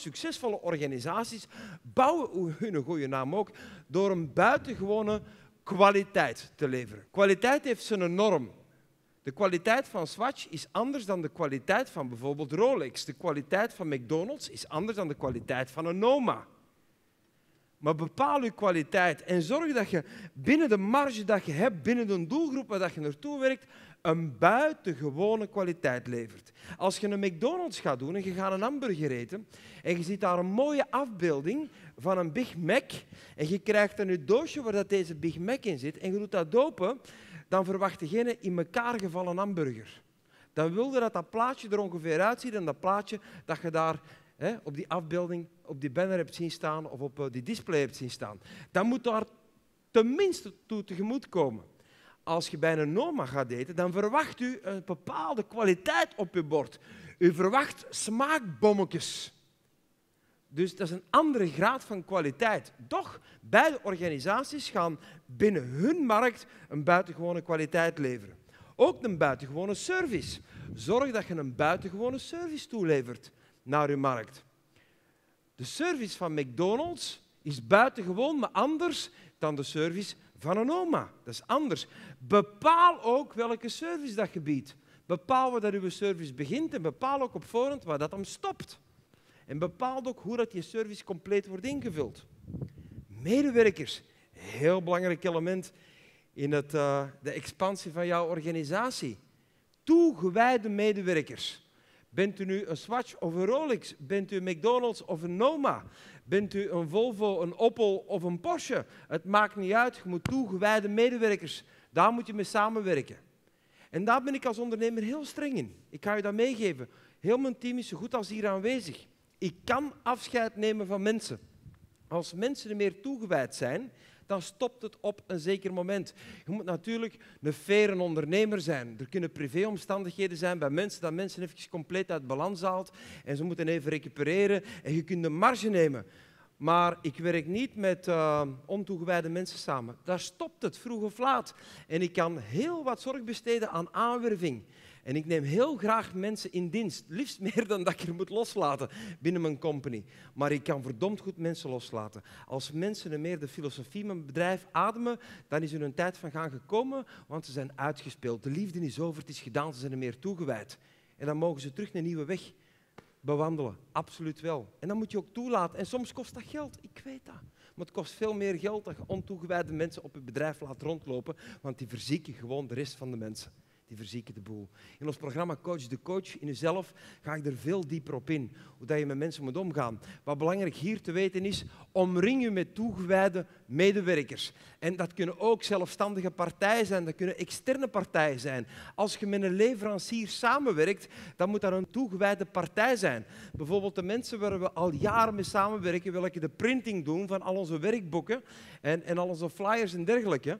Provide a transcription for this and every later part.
succesvolle organisaties bouwen hun goede naam ook door een buitengewone kwaliteit te leveren. Kwaliteit heeft zijn norm. De kwaliteit van Swatch is anders dan de kwaliteit van bijvoorbeeld Rolex. De kwaliteit van McDonald's is anders dan de kwaliteit van een Noma. Maar bepaal je kwaliteit en zorg dat je binnen de marge dat je hebt, binnen de doelgroep waar je naartoe werkt, een buitengewone kwaliteit levert. Als je een McDonald's gaat doen en je gaat een hamburger eten en je ziet daar een mooie afbeelding van een Big Mac en je krijgt dan je doosje waar dat deze Big Mac in zit en je doet dat open, dan verwacht je geen in elkaar gevallen hamburger. Dan wil je dat dat plaatje er ongeveer uitziet en dat plaatje dat je daar op die afbeelding, op die banner hebt zien staan of op die display hebt zien staan. Dan moet daar tenminste toe tegemoet komen. Als je bij een Noma gaat eten, dan verwacht u een bepaalde kwaliteit op je bord. U verwacht smaakbommetjes. Dus dat is een andere graad van kwaliteit. Doch, beide organisaties gaan binnen hun markt een buitengewone kwaliteit leveren. Ook een buitengewone service. Zorg dat je een buitengewone service toelevert naar je markt. De service van McDonald's is buitengewoon, maar anders dan de service van een Noma. Dat is anders. Bepaal ook welke service dat je biedt. Bepaal waar dat uw service begint en bepaal ook op voorhand waar dat hem stopt. En bepaal ook hoe dat je service compleet wordt ingevuld. Medewerkers, heel belangrijk element in de expansie van jouw organisatie. Toegewijde medewerkers. Bent u nu een Swatch of een Rolex? Bent u een McDonald's of een Noma? Bent u een Volvo, een Opel of een Porsche? Het maakt niet uit, je moet toegewijde medewerkers. Daar moet je mee samenwerken. En daar ben ik als ondernemer heel streng in. Ik ga je dat meegeven. Heel mijn team is zo goed als hier aanwezig. Ik kan afscheid nemen van mensen. Als mensen er meer toegewijd zijn, dan stopt het op een zeker moment. Je moet natuurlijk een faire ondernemer zijn. Er kunnen privéomstandigheden zijn bij mensen dat mensen even compleet uit balans haalt en ze moeten even recupereren en je kunt de marge nemen. Maar ik werk niet met ontoegewijde mensen samen. Daar stopt het vroeg of laat. En ik kan heel wat zorg besteden aan aanwerving. En ik neem heel graag mensen in dienst. Liefst meer dan dat ik er moet loslaten binnen mijn company. Maar ik kan verdomd goed mensen loslaten. Als mensen meer de filosofie van mijn bedrijf ademen, dan is er een tijd van gaan gekomen, want ze zijn uitgespeeld. De liefde is over, het is gedaan, ze zijn er meer toegewijd. En dan mogen ze terug een nieuwe weg bewandelen. Absoluut wel. En dan moet je ook toelaten. En soms kost dat geld, ik weet dat. Maar het kost veel meer geld dat je ontoegewijde mensen op je bedrijf laat rondlopen, want die verzieken gewoon de rest van de mensen. Die verzieken de boel. In ons programma Coach de Coach in jezelf ga ik er veel dieper op in. Hoe dat je met mensen moet omgaan. Wat belangrijk hier te weten is, omring je met toegewijde medewerkers. En dat kunnen ook zelfstandige partijen zijn, dat kunnen externe partijen zijn. Als je met een leverancier samenwerkt, dan moet dat een toegewijde partij zijn. Bijvoorbeeld de mensen waar we al jaren mee samenwerken, welke de printing doen van al onze werkboeken en al onze flyers en dergelijke.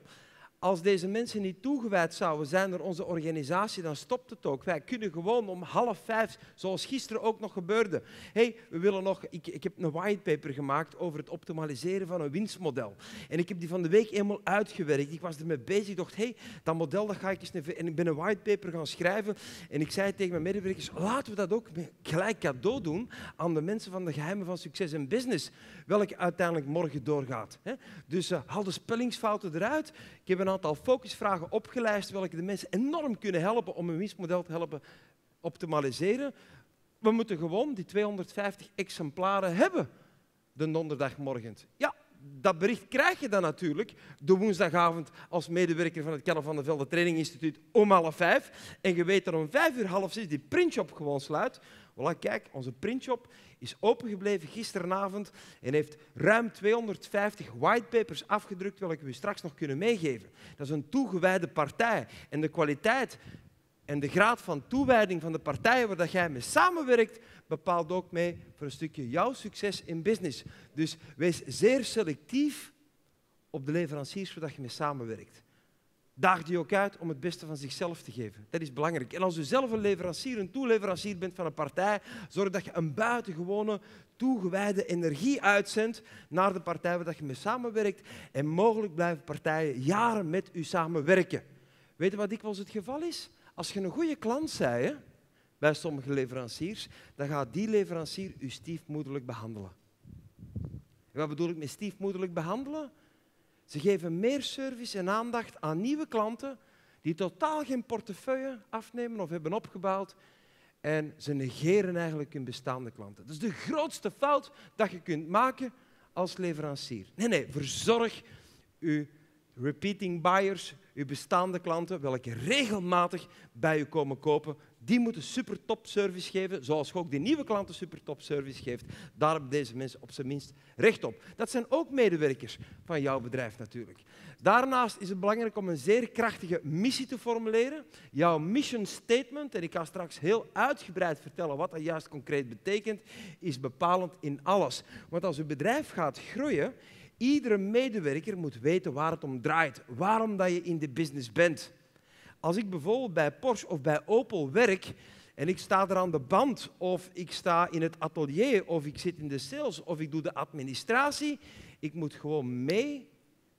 Als deze mensen niet toegewijd zouden zijn door onze organisatie, dan stopt het ook. Wij kunnen gewoon om 4:30, zoals gisteren ook nog gebeurde. We willen nog, ik heb een whitepaper gemaakt over het optimaliseren van een winstmodel. En ik heb die van de week eenmaal uitgewerkt. Ik was ermee bezig, ik dacht, dat model dat ga ik eens even... En ik ben een whitepaper gaan schrijven. En ik zei tegen mijn medewerkers, laten we dat ook gelijk cadeau doen aan de mensen van de geheimen van succes en business, welke uiteindelijk morgen doorgaat. Dus haal de spellingsfouten eruit. Ik heb een aantal focusvragen opgelijst welke de mensen enorm kunnen helpen om een winstmodel te helpen optimaliseren. We moeten gewoon die 250 exemplaren hebben de donderdagmorgen. Ja, dat bericht krijg je dan natuurlijk de woensdagavond als medewerker van het Karel van der Velde Training Instituut om 4:30. En je weet dat om 5:30 die printshop gewoon sluit. Voilà, kijk, onze printshop is opengebleven gisteravond en heeft ruim 250 whitepapers afgedrukt, welke we straks nog kunnen meegeven. Dat is een toegewijde partij. En de kwaliteit en de graad van toewijding van de partijen waar jij mee samenwerkt, bepaalt ook mee voor een stukje jouw succes in business. Dus wees zeer selectief op de leveranciers waar je mee samenwerkt. Daag die ook uit om het beste van zichzelf te geven. Dat is belangrijk. En als u zelf een leverancier, een toeleverancier bent van een partij, zorg dat je een buitengewone, toegewijde energie uitzendt naar de partij waar je mee samenwerkt. En mogelijk blijven partijen jaren met u samenwerken. Weet je wat dikwijls het geval is? Als je een goede klant bent, bij sommige leveranciers, dan gaat die leverancier u stiefmoederlijk behandelen. En wat bedoel ik met stiefmoederlijk behandelen? Ze geven meer service en aandacht aan nieuwe klanten die totaal geen portefeuille afnemen of hebben opgebouwd. En ze negeren eigenlijk hun bestaande klanten. Dat is de grootste fout dat je kunt maken als leverancier. Nee, verzorg uw repeating buyers, uw bestaande klanten, welke regelmatig bij u komen kopen, die moeten super top service geven, zoals je ook die nieuwe klanten super top service geeft. Daar hebben deze mensen op zijn minst recht op. Dat zijn ook medewerkers van jouw bedrijf natuurlijk. Daarnaast is het belangrijk om een zeer krachtige missie te formuleren. Jouw mission statement, en ik ga straks heel uitgebreid vertellen wat dat juist concreet betekent, is bepalend in alles. Want als uw bedrijf gaat groeien, iedere medewerker moet weten waar het om draait, waarom dat je in de business bent. Als ik bijvoorbeeld bij Porsche of bij Opel werk en ik sta er aan de band of ik sta in het atelier of ik zit in de sales of ik doe de administratie, ik moet gewoon mee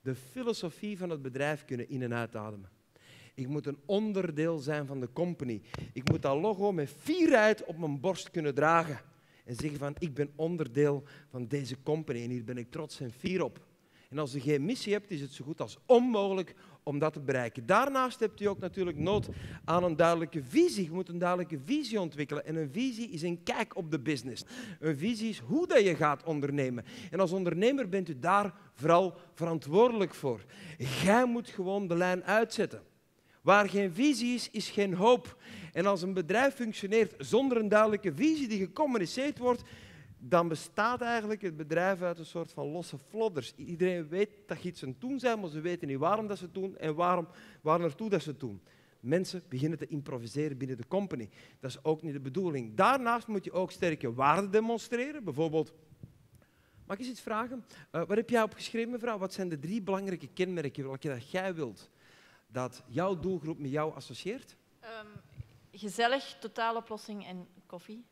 de filosofie van het bedrijf kunnen in- en uitademen. Ik moet een onderdeel zijn van de company. Ik moet dat logo met fierheid op mijn borst kunnen dragen en zeggen van ik ben onderdeel van deze company en hier ben ik trots en fier op. En als je geen missie hebt, is het zo goed als onmogelijk om dat te bereiken. Daarnaast hebt u ook natuurlijk nood aan een duidelijke visie. Je moet een duidelijke visie ontwikkelen. En een visie is een kijk op de business. Een visie is hoe dat je gaat ondernemen. En als ondernemer bent u daar vooral verantwoordelijk voor. Jij moet gewoon de lijn uitzetten. Waar geen visie is, is geen hoop. En als een bedrijf functioneert zonder een duidelijke visie die gecommuniceerd wordt, dan bestaat eigenlijk het bedrijf uit een soort van losse flodders. Iedereen weet dat je iets aan het doen bent, maar ze weten niet waarom dat ze het doen en waar naartoe dat ze het doen. Mensen beginnen te improviseren binnen de company. Dat is ook niet de bedoeling. Daarnaast moet je ook sterke waarden demonstreren. Bijvoorbeeld, mag ik eens iets vragen? Wat heb jij opgeschreven, mevrouw? Wat zijn de 3 belangrijke kenmerken welke dat jij wilt dat jouw doelgroep met jou associeert? Gezellig, totaaloplossing en koffie.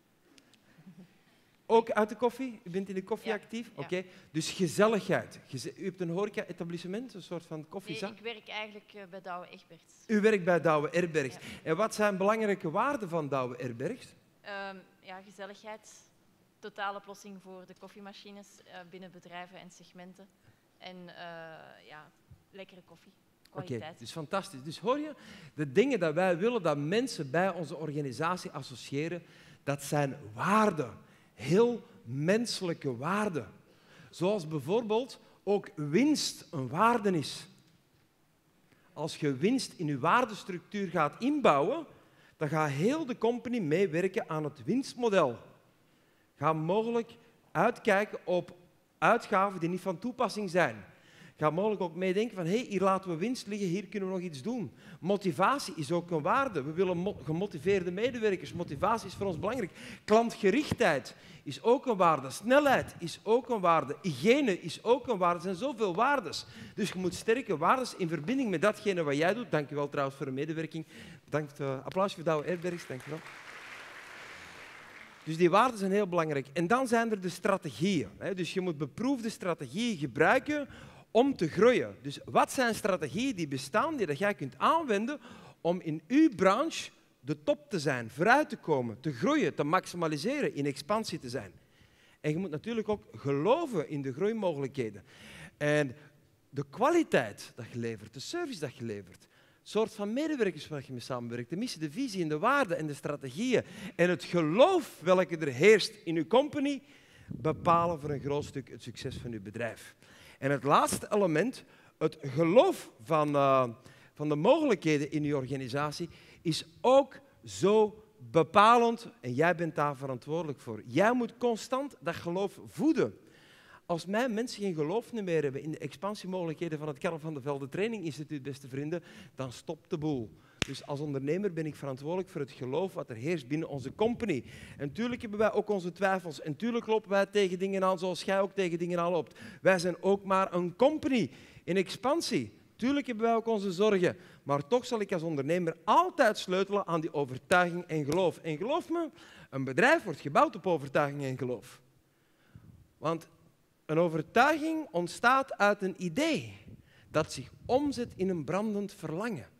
Ook uit de koffie? U bent in de koffie Ja, actief? ja. Oké. Dus gezelligheid. U hebt een horeca-etablissement, een soort van Nee, koffiezaak? ik werk eigenlijk bij Douwe Egberts. U werkt bij Douwe Egberts. Ja. En wat zijn belangrijke waarden van Douwe Egberts? Ja, gezelligheid, totaaloplossing voor de koffiemachines binnen bedrijven en segmenten. En ja, lekkere koffie. Kwaliteit. Oké, dus fantastisch. Dus hoor je, de dingen dat wij willen dat mensen bij onze organisatie associëren, dat zijn waarden. Heel menselijke waarden. Zoals bijvoorbeeld ook winst een waarde is. Als je winst in je waardestructuur gaat inbouwen, dan gaat heel de company meewerken aan het winstmodel. Ga mogelijk uitkijken op uitgaven die niet van toepassing zijn. Ga mogelijk ook meedenken van, hier laten we winst liggen, hier kunnen we nog iets doen. Motivatie is ook een waarde. We willen gemotiveerde medewerkers. Motivatie is voor ons belangrijk. Klantgerichtheid is ook een waarde. Snelheid is ook een waarde. Hygiëne is ook een waarde. Er zijn zoveel waardes. Dus je moet sterke waardes in verbinding met datgene wat jij doet. Dank je wel trouwens voor de medewerking. Bedankt. Applausje voor Douwe Egberts. Dank je wel. Dus die waarden zijn heel belangrijk. En dan zijn er de strategieën. Dus je moet beproefde strategieën gebruiken om te groeien. Dus wat zijn strategieën die bestaan, die dat jij kunt aanwenden om in uw branche de top te zijn, vooruit te komen, te groeien, te maximaliseren, in expansie te zijn. En je moet natuurlijk ook geloven in de groeimogelijkheden. En de kwaliteit dat je levert, de service dat je levert, het soort van medewerkers waar je mee samenwerkt, de missie, de visie en de waarden en de strategieën en het geloof welke er heerst in uw company, bepalen voor een groot stuk het succes van uw bedrijf. En het laatste element, het geloof van de mogelijkheden in uw organisatie, is ook zo bepalend en jij bent daar verantwoordelijk voor. Jij moet constant dat geloof voeden. Als mijn mensen geen geloof meer hebben in de expansiemogelijkheden van het Karel van de Velde Training Instituut, beste vrienden, dan stopt de boel. Dus als ondernemer ben ik verantwoordelijk voor het geloof wat er heerst binnen onze company. En natuurlijk hebben wij ook onze twijfels. En natuurlijk lopen wij tegen dingen aan zoals jij ook tegen dingen aan loopt. Wij zijn ook maar een company in expansie. Tuurlijk hebben wij ook onze zorgen. Maar toch zal ik als ondernemer altijd sleutelen aan die overtuiging en geloof. En geloof me, een bedrijf wordt gebouwd op overtuiging en geloof. Want een overtuiging ontstaat uit een idee dat zich omzet in een brandend verlangen.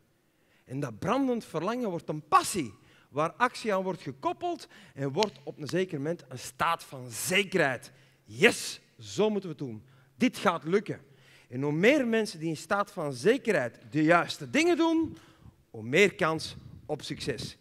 En dat brandend verlangen wordt een passie, waar actie aan wordt gekoppeld en wordt op een zeker moment een staat van zekerheid. Yes, zo moeten we het doen. Dit gaat lukken. En hoe meer mensen die in staat van zekerheid de juiste dingen doen, hoe meer kans op succes.